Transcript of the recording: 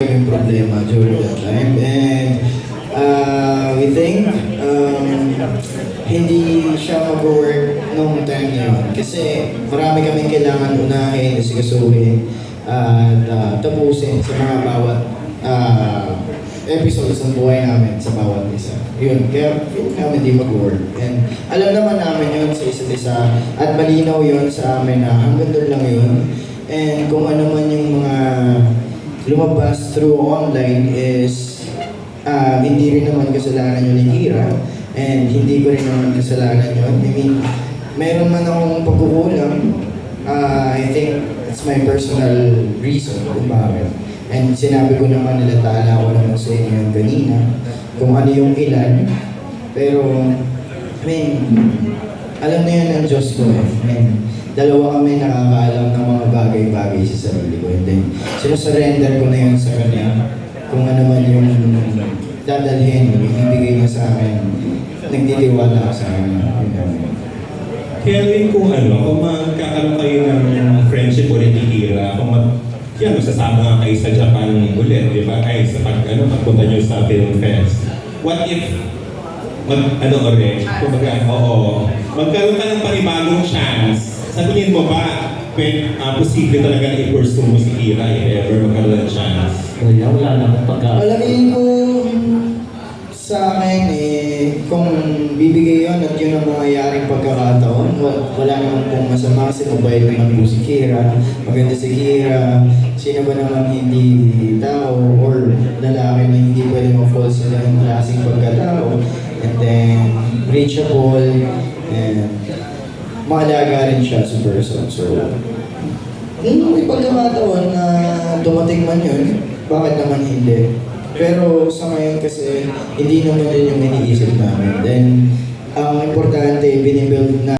Yung problema during that time, and we think hindi siya mag-work nung time na yun kasi marami kaming kailangan unahin, sigasuhin at tapusin sa mga bawat episodes ng buhay namin sa bawat isa. Yun, kaya feel namin di mag-work, and alam naman namin yun sa isa't isa at malinaw yun sa amin na hanggang doon lang yun, and kung ano man yung mga lumabas through online is hindi rin naman kasalanan yun ni Kira, and hindi ko rin naman kasalanan yun. I mean, meron man akong pagkukulang, I think it's my personal reason kung bakit. And sinabi ko naman, nilatala ko naman sa inyo yung kanina kung ano yung ilan, pero I mean, alam na yan ng Diyos ko eh. I mean, dalawa kami nakakaalam ng mga bagay-bagay sa sarili ko. And then, sinusurrender ko na yun sa kanya. Kung ano man yung dadalhin, yung ibigay niya sa akin, nagtitiwala ako sa kanya. Kevin, kung magkakaroon kayo ng friendship ulit ni Kira, kung sasama nga kayo sa Japan ulit, di ba? Ay, sa pagpunta nyo sa Film Fest. What if, magkaroon ka ng panibagong chance, sabihin mo ba, posible talaga na i-pursue mo si Kira if ever magkaroon ng chance? Wala na akong pagkakaroon. Alamin ko sa akin kung bibigay yun at yun ang mangyayaring pagkakataon, wala naman pong masama kasi mabait naman po si Kira, maganda si Kira, sino ba naman hindi tao or lalaki na hindi pwede ma-fall sa ganung klaseng pagkatao, and then reachable, and maalaga rin siya sa person. So, kung may pagkakataon na dumating man yun, bakit naman hindi? Pero sa ngayon kasi, hindi naman yun yung iniisip namin. Then, ang importante, binibuild na